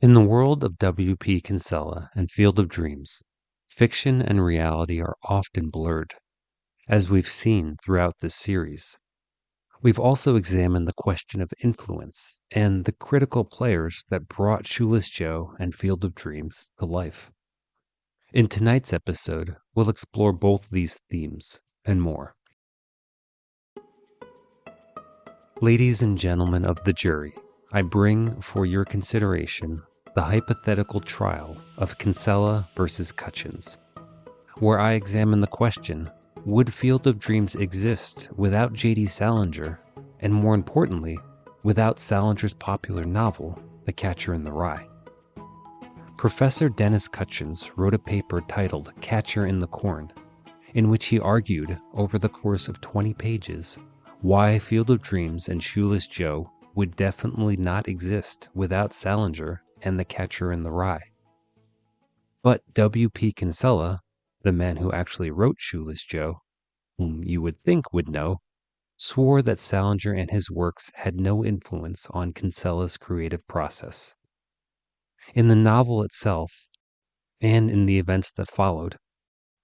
In the world of W.P. Kinsella and Field of Dreams, fiction and reality are often blurred, as we've seen throughout this series. We've also examined the question of influence and the critical players that brought Shoeless Joe and Field of Dreams to life. In tonight's episode, we'll explore both these themes and more. Ladies and gentlemen of the jury, I bring for your consideration the hypothetical trial of Kinsella versus Cutchins, where I examine the question, would Field of Dreams exist without J.D. Salinger, and more importantly, without Salinger's popular novel, The Catcher in the Rye? Professor Dennis Cutchins wrote a paper titled Catcher in the Corn, in which he argued, over the course of 20 pages, why Field of Dreams and Shoeless Joe would definitely not exist without Salinger and The Catcher in the Rye. But W.P. Kinsella, the man who actually wrote Shoeless Joe, whom you would think would know, swore that Salinger and his works had no influence on Kinsella's creative process. In the novel itself, and in the events that followed,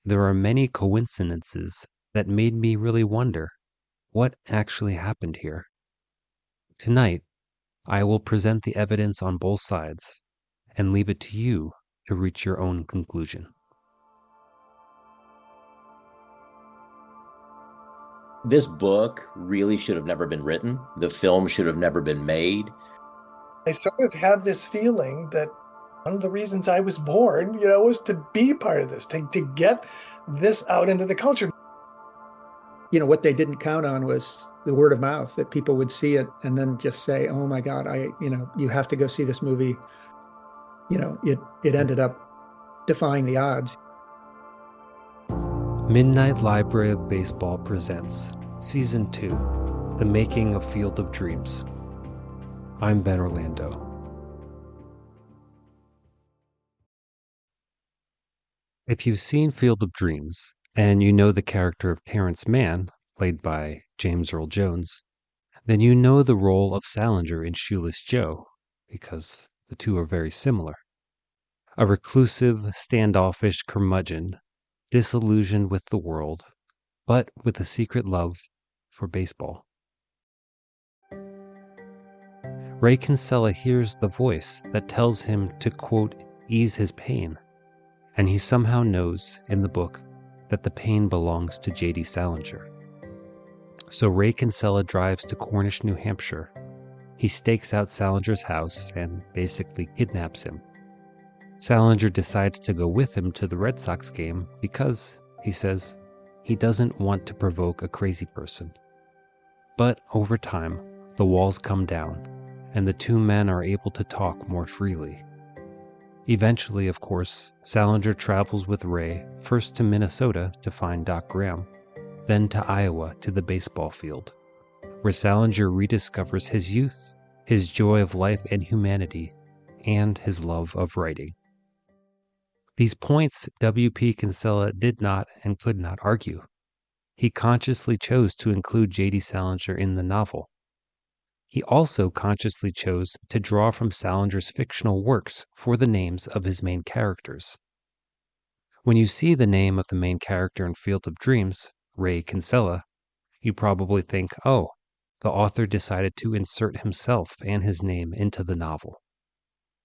there are many coincidences that made me really wonder what actually happened here. Tonight, I will present the evidence on both sides and leave it to you to reach your own conclusion. This book really should have never been written. The film should have never been made. I sort of have this feeling that one of the reasons I was born, was to be part of this, to get this out into the culture. What they didn't count on was the word of mouth, that people would see it and then just say, oh my God, you have to go see this movie. It ended up defying the odds. Midnight Library of Baseball presents Season 2, The Making of Field of Dreams. I'm Ben Orlando. If you've seen Field of Dreams, and you know the character of Terence Mann, played by James Earl Jones, then you know the role of Salinger in Shoeless Joe, because the two are very similar. A reclusive, standoffish curmudgeon, disillusioned with the world, but with a secret love for baseball. Ray Kinsella hears the voice that tells him to, quote, ease his pain, and he somehow knows in the book that the pain belongs to J.D. Salinger. So Ray Kinsella drives to Cornish, New Hampshire. He stakes out Salinger's house and basically kidnaps him. Salinger decides to go with him to the Red Sox game because, he says, he doesn't want to provoke a crazy person. But over time, the walls come down, and the two men are able to talk more freely. Eventually, of course, Salinger travels with Ray first to Minnesota to find Doc Graham, then to Iowa to the baseball field, where Salinger rediscovers his youth, his joy of life and humanity, and his love of writing. These points W.P. Kinsella did not and could not argue. He consciously chose to include J.D. Salinger in the novel. He also consciously chose to draw from Salinger's fictional works for the names of his main characters. When you see the name of the main character in Field of Dreams, Ray Kinsella, you probably think, oh, the author decided to insert himself and his name into the novel.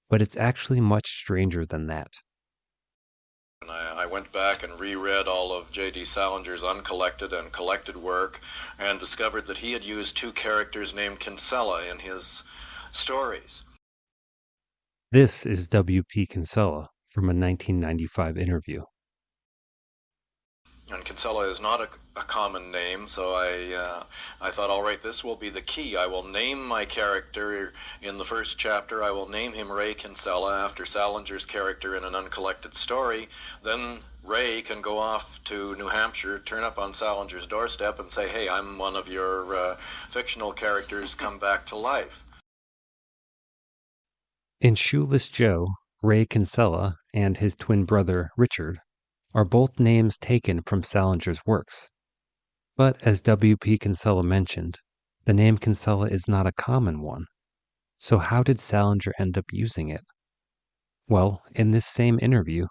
But it's actually much stranger than that. And I went back and reread all of J.D. Salinger's uncollected and collected work and discovered that he had used two characters named Kinsella in his stories. This is W.P. Kinsella from a 1995 interview. And Kinsella is not a common name, so I thought, all right, this will be the key. I will name my character in the first chapter. I will name him Ray Kinsella after Salinger's character in an uncollected story. Then Ray can go off to New Hampshire, turn up on Salinger's doorstep and say, hey, I'm one of your fictional characters, come back to life. In Shoeless Joe, Ray Kinsella and his twin brother, Richard, are both names taken from Salinger's works. But as W.P. Kinsella mentioned, the name Kinsella is not a common one. So how did Salinger end up using it? Well, in this same interview,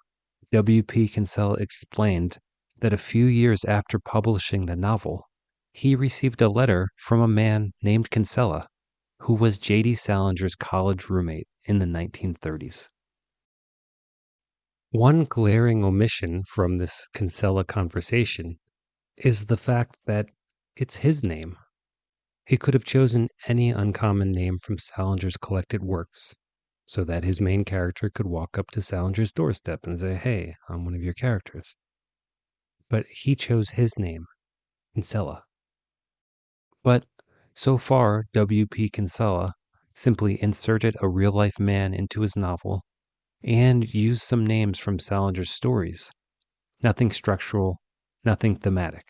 W.P. Kinsella explained that a few years after publishing the novel, he received a letter from a man named Kinsella, who was J.D. Salinger's college roommate in the 1930s. One glaring omission from this Kinsella conversation is the fact that it's his name. He could have chosen any uncommon name from Salinger's collected works, so that his main character could walk up to Salinger's doorstep and say, "Hey, I'm one of your characters." But he chose his name, Kinsella. But so far, W.P. Kinsella simply inserted a real-life man into his novel and used some names from Salinger's stories. Nothing structural, nothing thematic.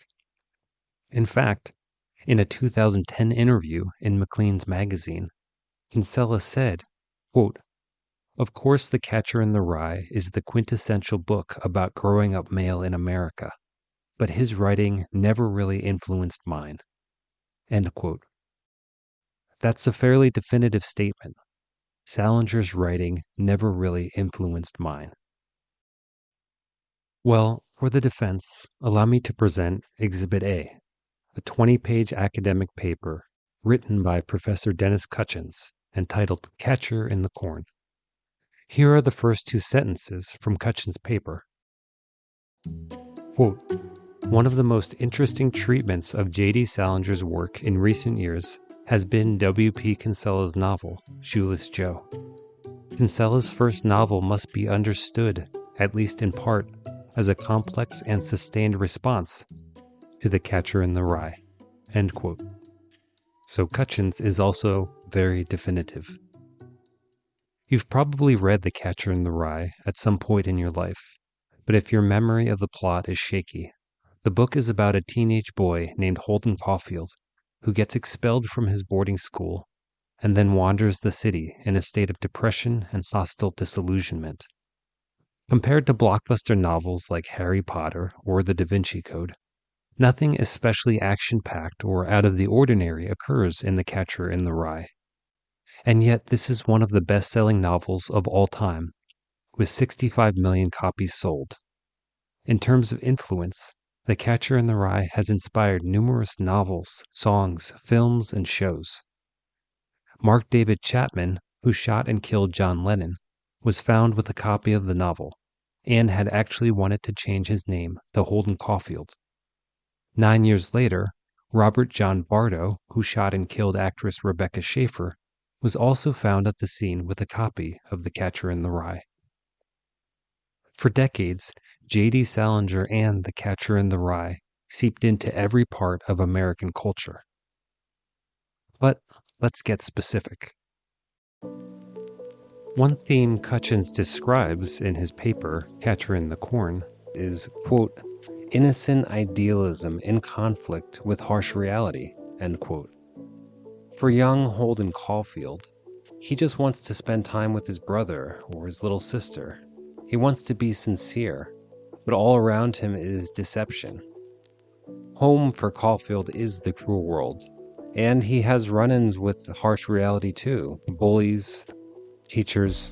In fact, in a 2010 interview in Maclean's magazine, Kinsella said, quote, "Of course, The Catcher in the Rye is the quintessential book about growing up male in America, but his writing never really influenced mine." End quote. That's a fairly definitive statement. Salinger's writing never really influenced mine. Well, for the defense, allow me to present Exhibit A, a 20-page academic paper written by Professor Dennis Cutchins entitled Catcher in the Corn. Here are the first two sentences from Cutchins' paper. Quote, "One of the most interesting treatments of J.D. Salinger's work in recent years has been W.P. Kinsella's novel, Shoeless Joe. Kinsella's first novel must be understood, at least in part, as a complex and sustained response to The Catcher in the Rye." End quote. So Cutchins is also very definitive. You've probably read The Catcher in the Rye at some point in your life, but if your memory of the plot is shaky, the book is about a teenage boy named Holden Caulfield who gets expelled from his boarding school and then wanders the city in a state of depression and hostile disillusionment. Compared to blockbuster novels like Harry Potter or The Da Vinci Code, nothing especially action-packed or out of the ordinary occurs in The Catcher in the Rye. And yet this is one of the best-selling novels of all time, with 65 million copies sold. In terms of influence, The Catcher in the Rye has inspired numerous novels, songs, films, and shows. Mark David Chapman, who shot and killed John Lennon, was found with a copy of the novel, and had actually wanted to change his name to Holden Caulfield. 9 years later, Robert John Bardo, who shot and killed actress Rebecca Schaeffer, was also found at the scene with a copy of The Catcher in the Rye. For decades, J.D. Salinger and The Catcher in the Rye seeped into every part of American culture. But let's get specific. One theme Cutchins describes in his paper, Catcher in the Corn, is, quote, "innocent idealism in conflict with harsh reality," end quote. For young Holden Caulfield, he just wants to spend time with his brother or his little sister. He wants to be sincere, but all around him is deception. Home for Caulfield is the cruel world, and he has run-ins with harsh reality too, bullies, teachers.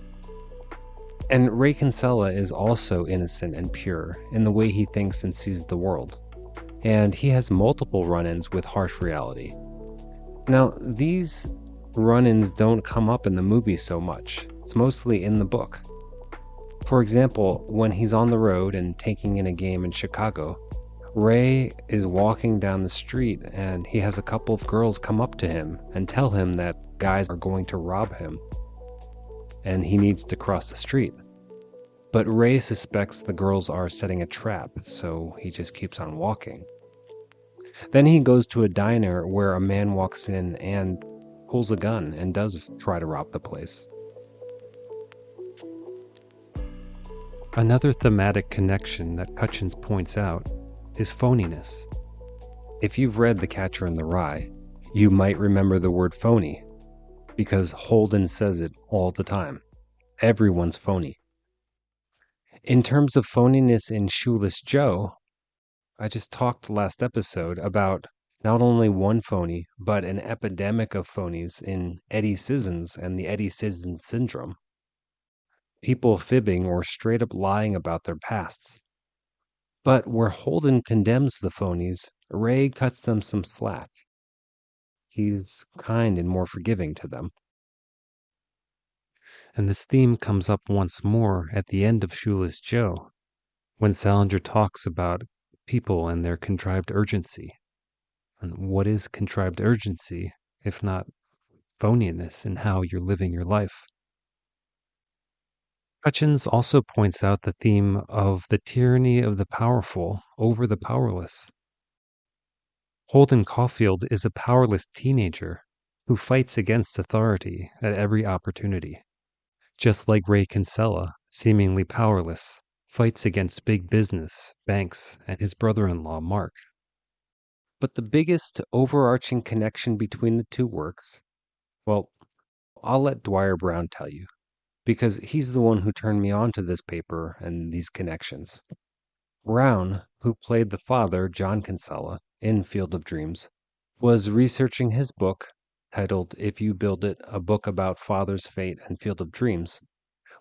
And Ray Kinsella is also innocent and pure in the way he thinks and sees the world, and he has multiple run-ins with harsh reality. Now, these run-ins don't come up in the movie so much. It's mostly in the book. For example, when he's on the road and taking in a game in Chicago, Ray is walking down the street and he has a couple of girls come up to him and tell him that guys are going to rob him and he needs to cross the street. But Ray suspects the girls are setting a trap, so he just keeps on walking. Then he goes to a diner where a man walks in and pulls a gun and does try to rob the place. Another thematic connection that Cutchins points out is phoniness. If you've read The Catcher in the Rye, you might remember the word phony, because Holden says it all the time. Everyone's phony. In terms of phoniness in Shoeless Joe, I just talked last episode about not only one phony, but an epidemic of phonies in Eddie Sissons and the Eddie Sissons syndrome. people fibbing or straight up lying about their pasts. But where Holden condemns the phonies, Ray cuts them some slack. He's kind and more forgiving to them. And this theme comes up once more at the end of Shoeless Joe, when Salinger talks about people and their contrived urgency. And what is contrived urgency, if not phoniness in how you're living your life? Hutchins also points out the theme of the tyranny of the powerful over the powerless. Holden Caulfield is a powerless teenager who fights against authority at every opportunity. Just like Ray Kinsella, seemingly powerless, fights against big business, banks, and his brother-in-law, Mark. But the biggest overarching connection between the two works, well, I'll let Dwyer Brown tell you, because he's the one who turned me on to this paper and these connections. Brown, who played the father, John Kinsella, in Field of Dreams, was researching his book, titled If You Build It, a book about Father's Fate and Field of Dreams,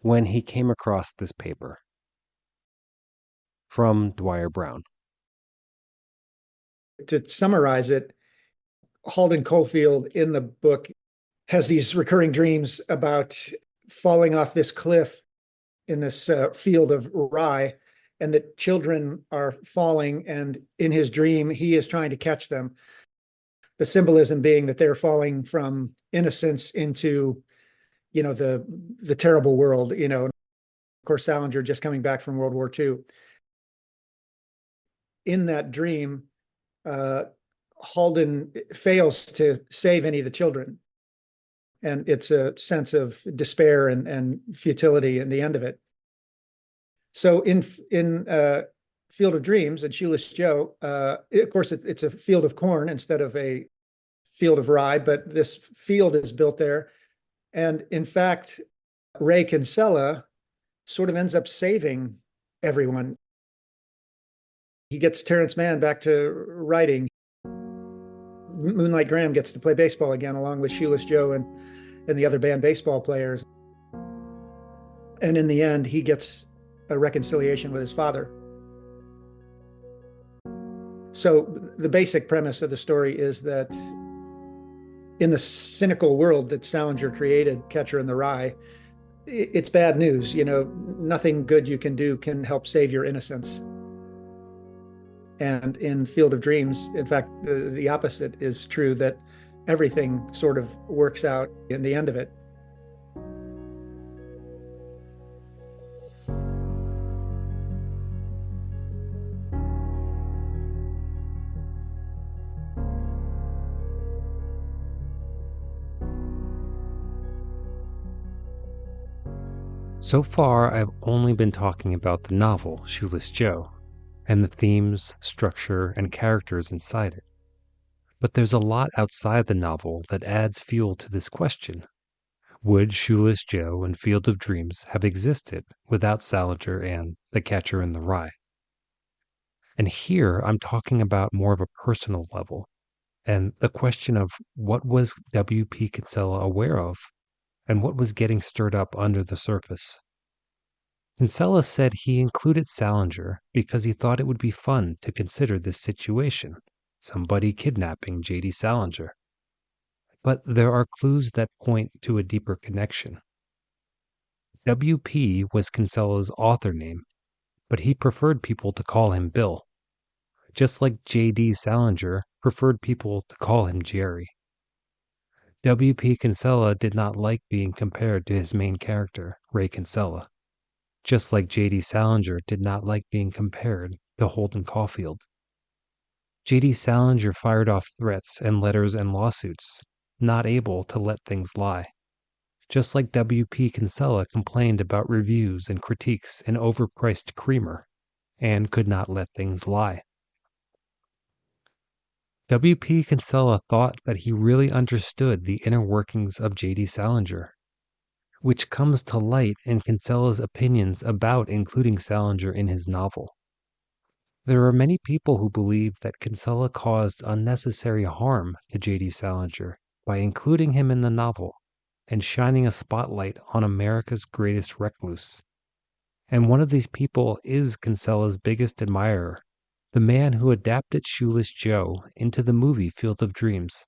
when he came across this paper. From Dwyer Brown. To summarize it, Holden Caulfield in the book has these recurring dreams about falling off this cliff in this field of rye, and that children are falling, and in his dream, he is trying to catch them. The symbolism being that they're falling from innocence into, the terrible world, Of course, Salinger just coming back from World War II. In that dream, Holden fails to save any of the children. And it's a sense of despair and futility in the end of it. So in Field of Dreams and Shoeless Joe, of course, it's a field of corn instead of a field of rye, but this field is built there. And in fact, Ray Kinsella sort of ends up saving everyone. He gets Terence Mann back to writing. Moonlight Graham gets to play baseball again, along with Shoeless Joe and the other band baseball players. And in the end, he gets a reconciliation with his father. So the basic premise of the story is that in the cynical world that Salinger created, Catcher in the Rye, it's bad news. Nothing good you can do can help save your innocence. And in Field of Dreams, in fact, the opposite is true, that everything sort of works out in the end of it. So far, I've only been talking about the novel, Shoeless Joe, and the themes, structure, and characters inside it. But there's a lot outside the novel that adds fuel to this question. Would Shoeless Joe and Field of Dreams have existed without Salinger and The Catcher in the Rye? And here I'm talking about more of a personal level, and the question of what was W.P. Kinsella aware of, and what was getting stirred up under the surface. Kinsella said he included Salinger because he thought it would be fun to consider this situation, somebody kidnapping J.D. Salinger. But there are clues that point to a deeper connection. W.P. was Kinsella's author name, but he preferred people to call him Bill, just like J.D. Salinger preferred people to call him Jerry. W.P. Kinsella did not like being compared to his main character, Ray Kinsella, just like J.D. Salinger did not like being compared to Holden Caulfield. J.D. Salinger fired off threats and letters and lawsuits, not able to let things lie, just like W.P. Kinsella complained about reviews and critiques and overpriced creamer, and could not let things lie. W.P. Kinsella thought that he really understood the inner workings of J.D. Salinger, which comes to light in Kinsella's opinions about including Salinger in his novel. There are many people who believe that Kinsella caused unnecessary harm to J.D. Salinger by including him in the novel, and shining a spotlight on America's greatest recluse. And one of these people is Kinsella's biggest admirer, the man who adapted Shoeless Joe into the movie Field of Dreams,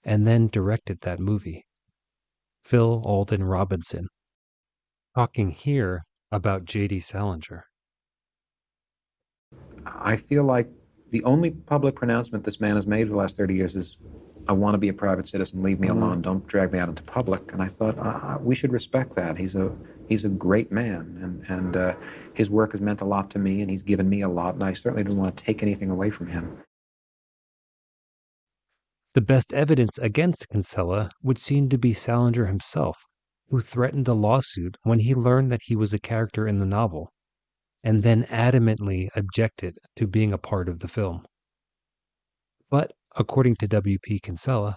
and then directed that movie. Phil Alden Robinson, talking here about J.D. Salinger. I feel like the only public pronouncement this man has made for the last 30 years is, I want to be a private citizen, leave me alone, don't drag me out into public. And I thought, we should respect that. He's a great man, and his work has meant a lot to me, and he's given me a lot, and I certainly don't want to take anything away from him. The best evidence against Kinsella would seem to be Salinger himself, who threatened a lawsuit when he learned that he was a character in the novel, and then adamantly objected to being a part of the film. But, according to W.P. Kinsella,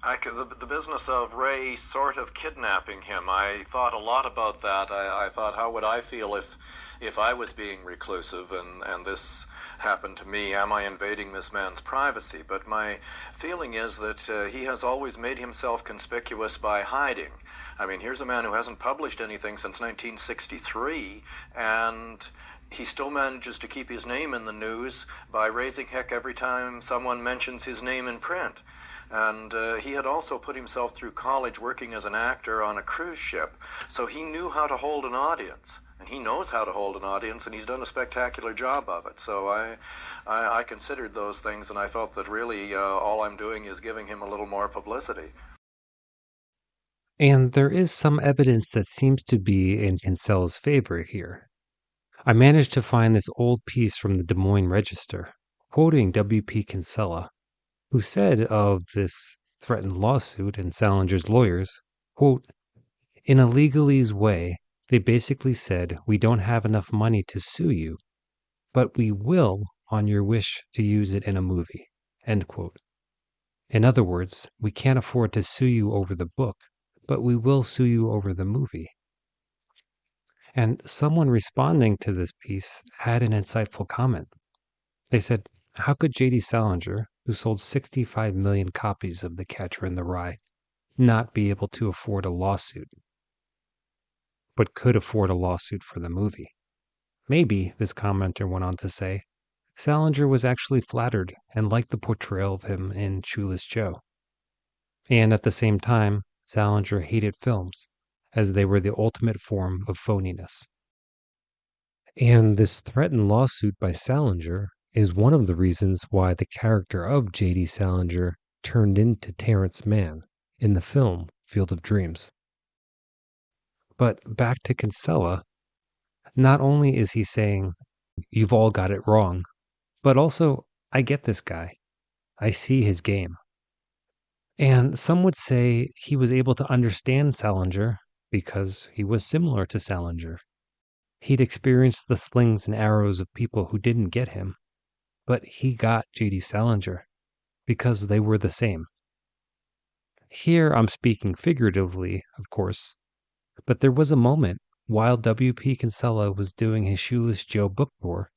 the business of Ray sort of kidnapping him, I thought a lot about that. I thought, how would I feel if I was being reclusive and this happened to me? Am I invading this man's privacy? But my feeling is that he has always made himself conspicuous by hiding. I mean, here's a man who hasn't published anything since 1963, and he still manages to keep his name in the news by raising heck every time someone mentions his name in print. And he had also put himself through college working as an actor on a cruise ship, so he knew how to hold an audience, and he knows how to hold an audience, and he's done a spectacular job of it. So I considered those things, and I felt that really all I'm doing is giving him a little more publicity. and there is some evidence that seems to be in Kinsella's favor here. I managed to find this old piece from the Des Moines Register, quoting W.P. Kinsella, who said of this threatened lawsuit and Salinger's lawyers, quote, "In a legalese way, they basically said, we don't have enough money to sue you, but we will on your wish to use it in a movie," end quote. In other words, we can't afford to sue you over the book, but we will sue you over the movie. And someone responding to this piece had an insightful comment. They said, how could J.D. Salinger, who sold 65 million copies of The Catcher in the Rye, not be able to afford a lawsuit, but could afford a lawsuit for the movie? Maybe, this commenter went on to say, Salinger was actually flattered and liked the portrayal of him in Shoeless Joe. And at the same time, Salinger hated films, as they were the ultimate form of phoniness. And this threatened lawsuit by Salinger is one of the reasons why the character of J.D. Salinger turned into Terence Mann in the film Field of Dreams. But back to Kinsella, not only is he saying, you've all got it wrong, but also, I get this guy. I see his game. And some would say he was able to understand Salinger because he was similar to Salinger. He'd experienced the slings and arrows of people who didn't get him, but he got J.D. Salinger because they were the same. Here I'm speaking figuratively, of course, but there was a moment while W.P. Kinsella was doing his Shoeless Joe book tour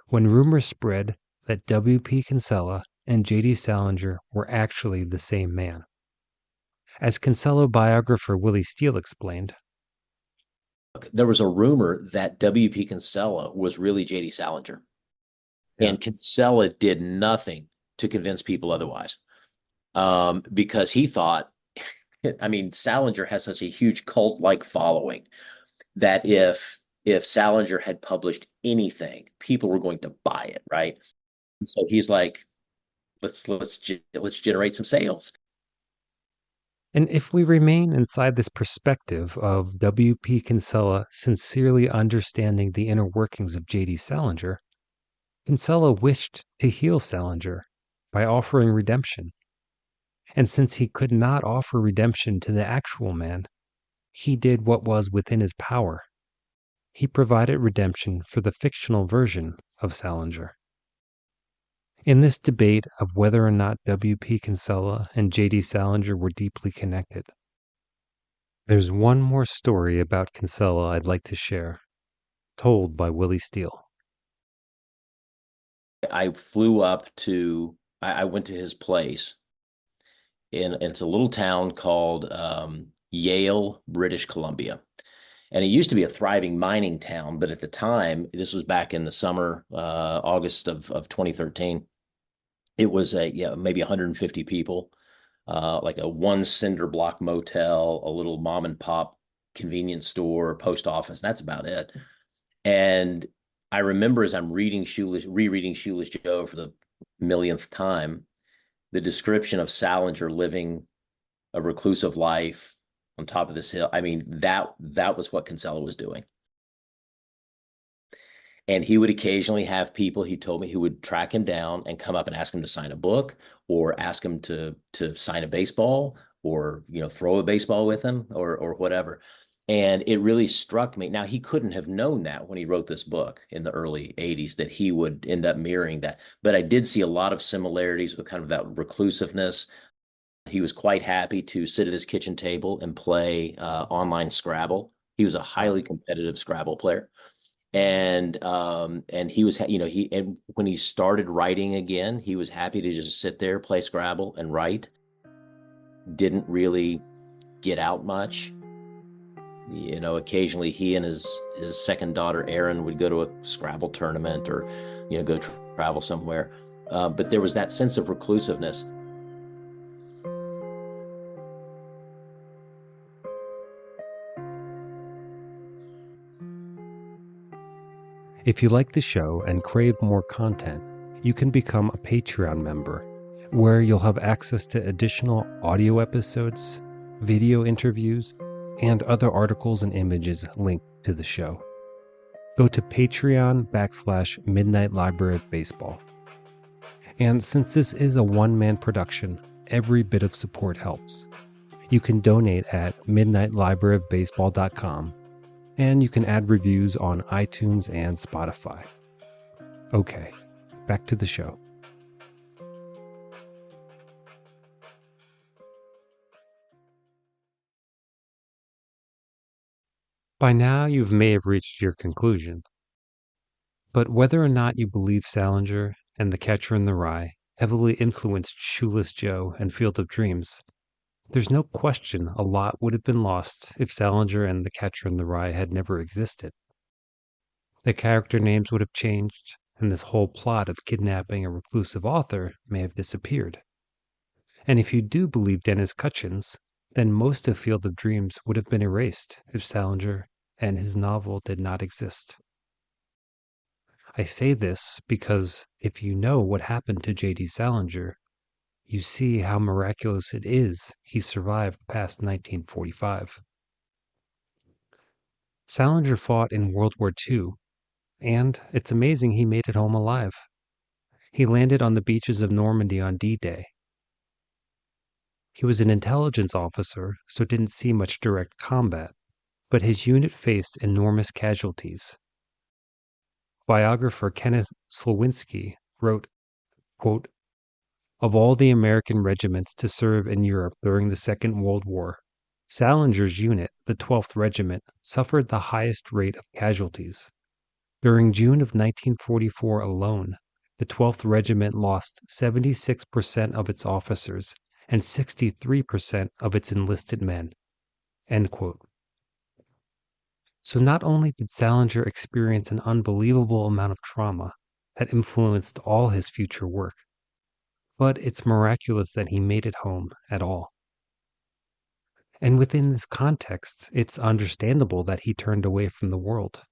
when rumors spread that W.P. Kinsella and J.D. Salinger were actually the same man. As Kinsella biographer Willie Steele explained, there was a rumor that W.P. Kinsella was really J.D. Salinger. Yeah. And Kinsella did nothing to convince people otherwise, because he thought, I mean, Salinger has such a huge cult-like following that if Salinger had published anything, people were going to buy it, right? And so he's like, let's generate some sales. And if we remain inside this perspective of W.P. Kinsella sincerely understanding the inner workings of J.D. Salinger, Kinsella wished to heal Salinger by offering redemption. And since he could not offer redemption to the actual man, he did what was within his power. He provided redemption for the fictional version of Salinger. In this debate of whether or not W.P. Kinsella and J.D. Salinger were deeply connected, there's one more story about Kinsella I'd like to share, told by Willie Steele. I went to his place, it's a little town called Yale, British Columbia. And it used to be a thriving mining town, but at the time, this was back in the summer, August of 2013, it was maybe 150 people, like a one cinder block motel, a little mom and pop convenience store, post office. That's about it. And I remember as I'm rereading Shoeless Joe for the millionth time, the description of Salinger living a reclusive life on top of this hill. I mean, that was what Kinsella was doing. And he would occasionally have people, he told me, who would track him down and come up and ask him to sign a book, or ask him to sign a baseball, or throw a baseball with him, or whatever. And it really struck me. Now, he couldn't have known that when he wrote this book in the early 80s, that he would end up mirroring that. But I did see a lot of similarities with kind of that reclusiveness. He was quite happy to sit at his kitchen table and play online Scrabble. He was a highly competitive Scrabble player. And he was, and when he started writing again, he was happy to just sit there, play Scrabble and write. Didn't really get out much. Occasionally he and his second daughter, Erin, would go to a Scrabble tournament, or, go travel somewhere. But there was that sense of reclusiveness. If you like the show and crave more content, you can become a Patreon member, where you'll have access to additional audio episodes, video interviews, and other articles and images linked to the show. Go to Patreon/Midnight Library of Baseball. And since this is a one-man production, every bit of support helps. You can donate at midnightlibraryofbaseball.com, and you can add reviews on iTunes and Spotify. Okay, back to the show. By now, you may have reached your conclusion. But whether or not you believe Salinger and The Catcher in the Rye heavily influenced Shoeless Joe and Field of Dreams, there's no question a lot would have been lost if Salinger and The Catcher in the Rye had never existed. The character names would have changed, and this whole plot of kidnapping a reclusive author may have disappeared. And if you do believe Dennis Cutchins, then most of Field of Dreams would have been erased if Salinger and his novel did not exist. I say this because if you know what happened to J.D. Salinger, you see how miraculous it is he survived past 1945. Salinger fought in World War II, and it's amazing he made it home alive. He landed on the beaches of Normandy on D-Day. He was an intelligence officer, so didn't see much direct combat, but his unit faced enormous casualties. Biographer Kenneth Slowinski wrote, quote, "Of all the American regiments to serve in Europe during the Second World War, Salinger's unit, the 12th Regiment, suffered the highest rate of casualties. During June of 1944 alone, the 12th Regiment lost 76% of its officers and 63% of its enlisted men." End quote. So not only did Salinger experience an unbelievable amount of trauma that influenced all his future work, but it's miraculous that he made it home at all. And within this context, it's understandable that he turned away from the world,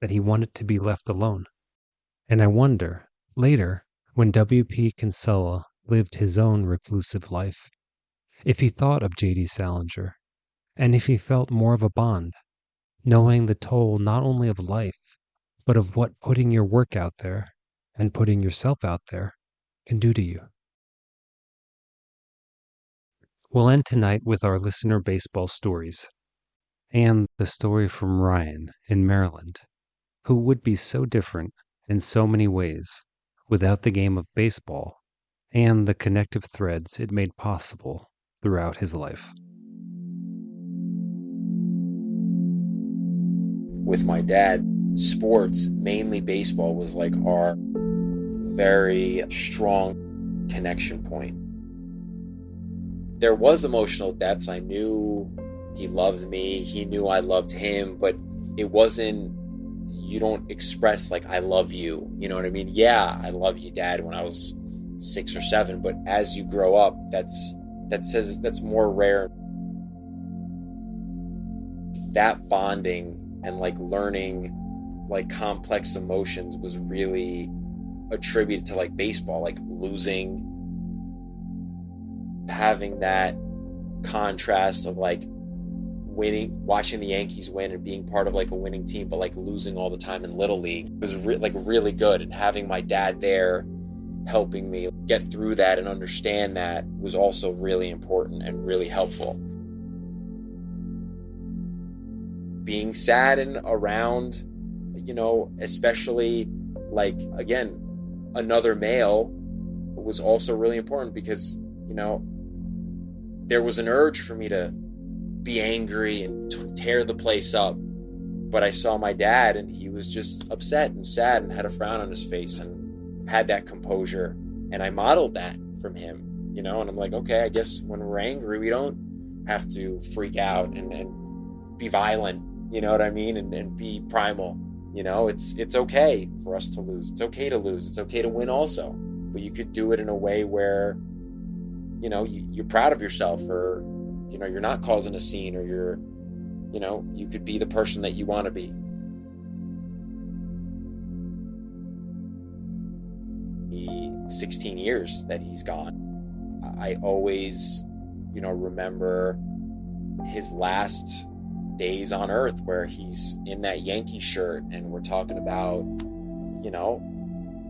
that he wanted to be left alone. And I wonder, later, when W.P. Kinsella lived his own reclusive life, if he thought of J.D. Salinger, and if he felt more of a bond, knowing the toll not only of life, but of what putting your work out there and putting yourself out there can do to you. We'll end tonight with our listener baseball stories, and the story from Ryan in Maryland, who would be so different in so many ways without the game of baseball and the connective threads it made possible throughout his life. With my dad, sports, mainly baseball, was like our very strong connection point. there was emotional depth. I knew he loved me. He knew I loved him, but it wasn't, you don't express like, I love you. You know what I mean? Yeah, I love you, Dad, when I was 6 or 7, but as you grow up, that's more rare. That bonding and like learning like complex emotions was really attributed to like baseball, like losing, having that contrast of like winning, watching the Yankees win and being part of like a winning team, but like losing all the time in Little League was like really good. And having my dad there helping me get through that and understand that was also really important and really helpful. Being sad and around, you know, especially like, again, another male was also really important because, you know, there was an urge for me to be angry and tear the place up. But I saw my dad and he was just upset and sad and had a frown on his face and had that composure. And I modeled that from him, you know, and I'm like, okay, I guess when we're angry, we don't have to freak out and be violent, you know what I mean? And be primal, you know, it's okay for us to lose. It's okay to lose. It's okay to win also. But you could do it in a way where, you know, you're proud of yourself, or, you know, you're not causing a scene, or you're, you know, you could be the person that you want to be. The 16 years that he's gone, I always, you know, remember his last days on Earth where he's in that Yankee shirt and we're talking about, you know,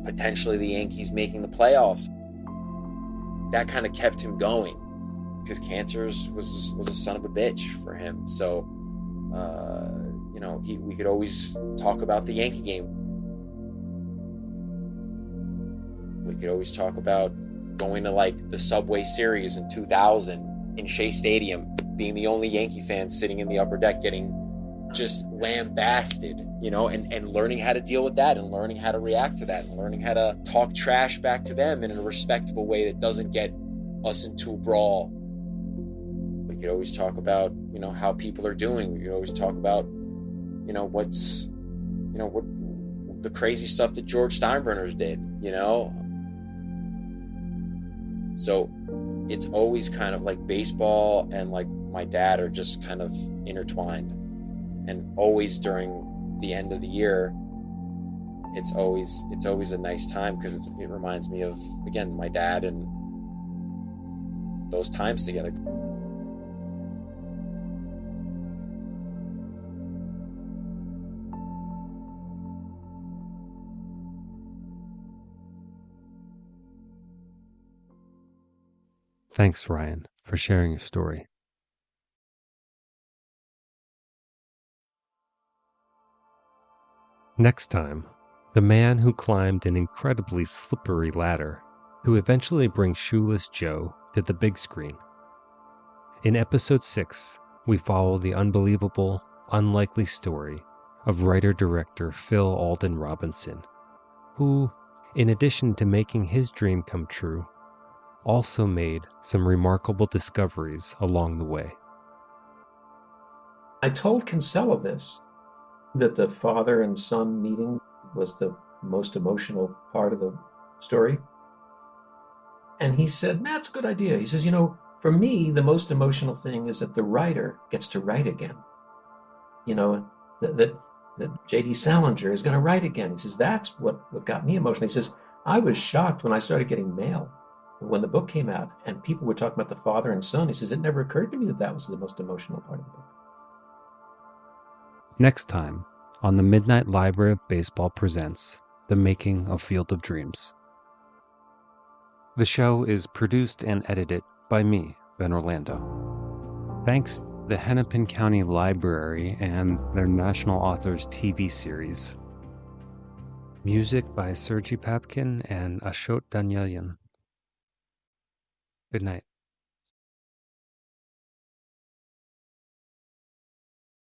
potentially the Yankees making the playoffs. That kind of kept him going because cancer was a son of a bitch for him. So, you know, we could always talk about the Yankee game. We could always talk about going to like the Subway Series in 2000 in Shea Stadium, being the only Yankee fan sitting in the upper deck, getting just lambasted, you know, and learning how to deal with that and learning how to react to that and learning how to talk trash back to them in a respectable way that doesn't get us into a brawl. We could always talk about, you know, how people are doing. We could always talk about, you know, what the crazy stuff that George Steinbrenner's did, you know? So it's always kind of like baseball and like my dad are just kind of intertwined. And always during the end of the year, it's always a nice time because it reminds me of, again, my dad and those times together. Thanks, Ryan, for sharing your story. Next time, the man who climbed an incredibly slippery ladder, who eventually brings Shoeless Joe to the big screen. In episode 6, we follow the unbelievable, unlikely story of writer-director Phil Alden Robinson, who, in addition to making his dream come true, also made some remarkable discoveries along the way. I told Kinsella this, that the father and son meeting was the most emotional part of the story. And he said, "Man, that's a good idea." He says, "You know, for me, the most emotional thing is that the writer gets to write again. You know, that J.D. Salinger is going to write again." He says, "That's what got me emotional." He says, "I was shocked when I started getting mail when the book came out and people were talking about the father and son." He says, "It never occurred to me that was the most emotional part of the book." Next time on the Midnight Library of Baseball presents The Making of Field of Dreams. The show is produced and edited by me, Ben Orlando. Thanks to the Hennepin County Library and their National Authors TV series. Music by Sergei Papkin and Ashot Danielyan. Good night.